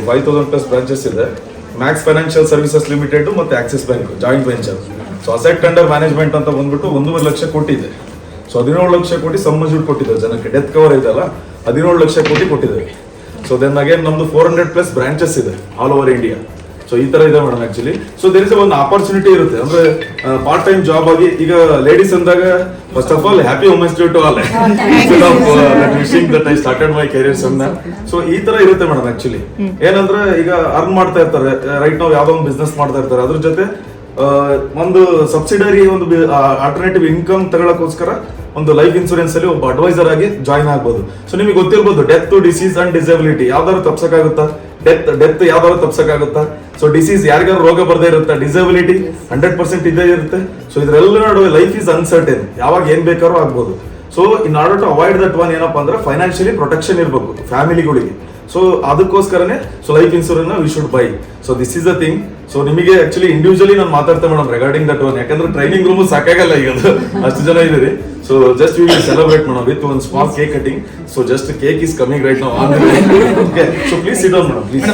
5000 plus branches ಇದೆ. Max financial services limited ಮತ್ತೆ Axis bank joint venture. So asset under management ಅಂತ ಬಂದ್ಬಿಟ್ಟು 1.5 ಲಕ್ಷ ಕೋಟಿ ಇದೆ. ಸೊ 17 ಲಕ್ಷ ಕೋಟಿ ಸಮ್ಮಜೂಡ್ ಕೊಟ್ಟಿದ್ದಾರೆ ಜನಕ್ಕೆ. ಡೆತ್ ಕವರ್ ಇದೆ ಅಲ್ಲ, 17 ಲಕ್ಷ ಕೋಟಿ ಕೊಟ್ಟಿದ್ದೇವೆ. ಸೊ ದೆನ್ ಅಗೇನ್ ನಮ್ದು 400 ಪ್ಲಸ್ ಬ್ರಾಂಚಸ್ ಇದೆ ಆಲ್ ಓವರ್ ಇಂಡಿಯಾ. ಸೊ ಈ ತರ ಇದೆ madam actually. So there is ಒಂದು ಆಪರ್ಚುನಿಟಿ ಇರುತ್ತೆ ಅಂದ್ರೆ ಪಾರ್ಟ್ ಟೈಮ್ ಜಾಬ್ ಆಗಿ. ಈಗ ಲೇಡೀಸ್ ಅಂದಾಗ first of all happy women's day to all. Wishing that I started my career some. So ಈ ತರ ಇರುತ್ತೆ ಮೇಡಮ್ ಆಕ್ಚುಲಿ. ಏನಂದ್ರೆ ಈಗ ಅರ್ನ್ ಮಾಡ್ತಾ ಇರ್ತಾರೆ, ರೈಟ್ ನಾವು ಯಾವ್ದೋ ಒಂದು ಬಿಸ್ನೆಸ್ ಮಾಡ್ತಾ ಇರ್ತಾರೆ, ಅದ್ರ ಜೊತೆ ಒಂದು ಸಬ್ಸಿಡರಿ ಒಂದು ಆಲ್ಟರ್ನೇಟಿವ್ ಇನ್ಕಮ್ ತಗೊಳಕೋಸ್ಕರ ಒಂದು ಲೈಫ್ ಇನ್ಸೂರೆನ್ಸ್ ಅಲ್ಲಿ ಒಬ್ಬ ಅಡ್ವೈಸರ್ ಆಗಿ ಜಾಯ್ನ್ ಆಗ್ಬೋದು. ಸೊ ನಿಮಗೆ ಗೊತ್ತಿರ್ಬೋದು ಡೆತ್, ಡಿಸೀಸ್ ಅಂಡ್ ಡಿಸಬಿಲಿಟಿ ಯಾವ್ದಾದ್ರು ತಪ್ಸಕ್ಕಾಗುತ್ತಾ? ಡೆತ್ ಯಾವ್ದಾದ್ರು ತಪ್ಸಕ್ಕಾಗುತ್ತಾ? ಸೊ ಡಿಸೀಸ್ ಯಾರಿಗಾರು ರೋಗ ಬರ್ದೇ ಇರುತ್ತೆ, ಡಿಸಬಿಲಿಟಿ 100% ಇದ್ದೇ ಇರುತ್ತೆ. ಸೊ ಇದ್ರೆಲ್ಲ ನಡುವೆ ಲೈಫ್ ಇಸ್ ಅನ್ಸರ್ಟನ್, ಯಾವಾಗ ಏನ್ ಬೇಕಾದ್ರೂ ಆಗ್ಬೋದು. So in order to avoid that one ಏನಪ್ಪಾ ಅಂದ್ರೆ ಫೈನಾನ್ಷಿಯಲಿ ಪ್ರೊಟೆಕ್ಷನ್ ಇರಬೇಕು ಫ್ಯಾಮಿಲಿಗಳಿಗೆ. ಸೊ ಅದಕ್ಕೋಸ್ಕರನೇ so life insurance we should buy. So this is the thing. So ನಿಮಗೆ ಆಕ್ಚುಲಿ ಇಂಡಿವಿಜುವಲಿ ನಾನು ಮಾತಾಡ್ತೇನೆ ಮೇಡಮ್ ರಿಗಾರ್ಡಿಂಗ್ ದಟ್ ಒನ್. ಯಾಕಂದ್ರೆ ಟ್ರೈನಿಂಗ್ ರೂಮ್ ಸಾಕಾಗಲ್ಲ ಈಗ, ಅಷ್ಟು ಜನ ಇದ್ದೀರಿ. So just we will celebrate madam with ಒಂದು small cake cutting. So just cake is coming right now on the way. Okay, so please sit down madam, please.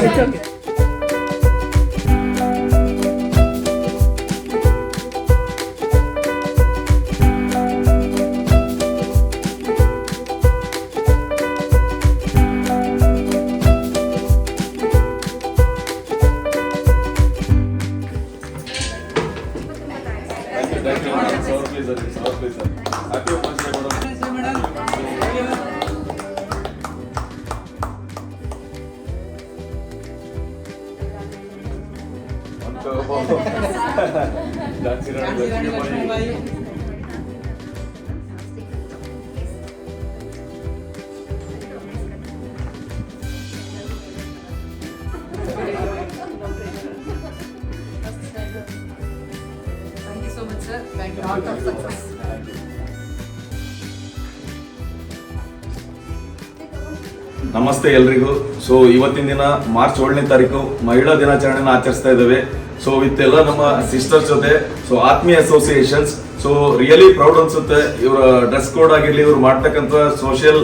ನಮಸ್ತೆ ಎಲ್ರಿಗೂ. So ಇವತ್ತಿನ ದಿನ ಮಾರ್ಚ್ 7ನೇ ತಾರೀಕು ಮಹಿಳಾ ದಿನಾಚರಣೆನ ಆಚರಿಸ್ತಾ ಇದ್ದೇವೆ. ಸೊ ವಿತ್ ಎಲ್ಲ ನಮ್ಮ ಸಿಸ್ಟರ್ಸ್ ಜೊತೆ. ಸೊ ಆತ್ಮೀಯ ಅಸೋಸಿಯೇಷನ್ಸ್. ಸೊ ರಿಯಲಿ ಪ್ರೌಡ್ ಅನ್ಸುತ್ತೆ. ಇವರ ಡ್ರೆಸ್ ಕೋಡ್ ಆಗಿರ್ಲಿ, ಇವ್ರು ಮಾಡ್ತಕ್ಕಂಥ ಸೋಷಿಯಲ್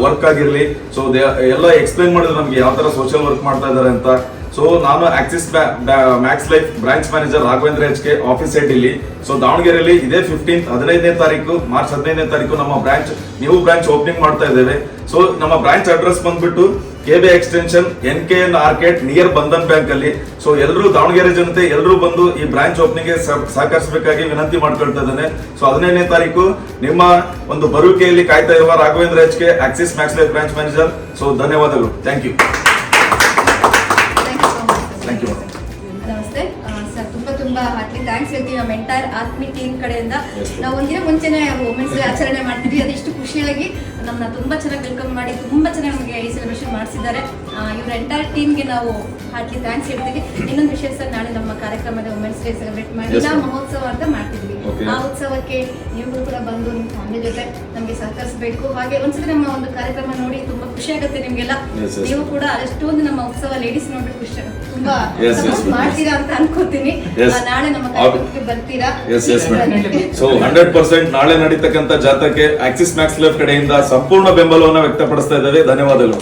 ವರ್ಕ್ ಆಗಿರ್ಲಿ. ಸೊ ಎಲ್ಲ ಎಕ್ಸ್ಪ್ಲೈನ್ ಮಾಡಿದ್ರು ನಮ್ಗೆ ಯಾವ ತರ ಸೋಷಿಯಲ್ ವರ್ಕ್ ಮಾಡ್ತಾ ಇದಾರೆ ಅಂತ. ಸೊ ನಾನು Axis Max Life branch manager Raghavendra HK, office head ಇಲ್ಲಿ. ಸೊ ದಾವಣಗೆರೆಯಲ್ಲಿ ಇದೇ 15ನೇ ತಾರೀಕು ಮಾರ್ಚ್ 15ನೇ ತಾರೀಕು ನಮ್ಮ ನ್ಯೂ ಬ್ರಾಂಚ್ ಓಪನಿಂಗ್ ಮಾಡ್ತಾ ಇದ್ದೇವೆ. ಸೊ ನಮ್ಮ ಬ್ರಾಂಚ್ ಅಡ್ರೆಸ್ ಬಂದ್ಬಿಟ್ಟು KB extension NKN arcade near Bandhan bank ಅಲ್ಲಿ. ಸೊ ಎಲ್ಲರೂ ದಾವಣಗೆರೆ ಜನತೆ ಎಲ್ಲರೂ ಬಂದು ಈ ಬ್ರಾಂಚ್ ಓಪನಿಂಗ್ ಗೆ ಸಹಕರಿಸಬೇಕಾಗಿ ವಿನಂತಿ ಮಾಡ್ಕೊಳ್ತಾ ಇದ್ದೇನೆ. ಸೊ 15ನೇ ತಾರೀಕು ನಿಮ್ಮ ಒಂದು ಬರುವಿಕೆಯಲ್ಲಿ ಕಾಯ್ತಾ ಇರುವ Raghavendra HK, Axis Max Life branch manager. So ಧನ್ಯವಾದಗಳು. Thank you. ನಮಸ್ತೆ ಸರ್, ತುಂಬಾ ಹಾರ್ಟ್ಲಿ ಥ್ಯಾಂಕ್ಸ್ ಹೇಳ್ತೀವಿ ನಮ್ಮ ಎಂಟೈರ್ ಆತ್ಮಿ ಟೀಮ್ ಕಡೆಯಿಂದ. ನಾವು ಒಂದಿನ ಮುಂಚೆನೆ ವುಮೆನ್ಸ್ ಡೇ ಆಚರಣೆ ಮಾಡ್ತಿದ್ವಿ. ಅದೆಷ್ಟು ಖುಷಿಯಾಗಿ ನಮ್ಮನ್ನ ತುಂಬಾ ಚೆನ್ನಾಗಿ ವೆಲ್ಕಮ್ ಮಾಡಿ ತುಂಬಾ ಚೆನ್ನಾಗಿ ನಮಗೆ ಈ ಸೆಲೆಬ್ರೇಷನ್ ಮಾಡಿಸಿದ್ದಾರೆ. ಇವ್ರ ಎಂಟೈರ್ ಟೀಮ್ಗೆ ನಾವು ಹಾರ್ಟ್ಲಿ ಥ್ಯಾಂಕ್ಸ್ ಹೇಳ್ತೀವಿ. ಇನ್ನೊಂದು ವಿಷಯ ಸರ್, ನಾಳೆ ನಮ್ಮ ಕಾರ್ಯಕ್ರಮದ ವುಮೆನ್ಸ್ ಡೇ ಸೆಲೆಬ್ರೇಟ್ ಮಾಡಿ ಮಹೋತ್ಸವ ಅಂತ ಮಾಡ್ತಿದ್ವಿ. ಆ ಉತ್ಸವಕ್ಕೆ ನೀವು ಕೂಡ ಬಂದು ನಿಮ್ಮ ಫ್ಯಾಮಿಲಿ ಜೊತೆ ನಮಗೆ ಸಹಕರಿಸಬೇಕು. ಹಾಗೆ ಒಂದ್ಸತಿ ನಮ್ಮ ಒಂದು ಕಾರ್ಯಕ್ರಮ ನೋಡಿ ತುಂಬಾ ಖುಷಿ ಆಗುತ್ತೆ ನಿಮ್ಗೆಲ್ಲ. ನೀವು ಕೂಡ ಅಷ್ಟೊಂದು ನಮ್ಮ ಉತ್ಸವ ಲೇಡೀಸ್ ನೋಡ್ಬಿಟ್ಟು ಖುಷಿ ತುಂಬಾ ಮಾಡ್ತೀರಾ ಅಂತ ಅನ್ಕೋತೀನಿ. ನಾಳೆ ನಮ್ಮ ಕಾರ್ಯಕ್ರಮಕ್ಕೆ ಬರ್ತೀರಾ? ಸೊ 100% ನಾಳೆ ನಡೀತಕ್ಕಂಥ ಜಾಥಾಕ್ಕೆ ಆಕ್ಸಿಸ್ ಮ್ಯಾಕ್ಸ್ ಲೈಫ್ ಕಡೆಯಿಂದ ಸಂಪೂರ್ಣ ಬೆಂಬಲವನ್ನು ವ್ಯಕ್ತಪಡಿಸ್ತಾ ಇದ್ದೇವೆ. ಧನ್ಯವಾದಗಳು.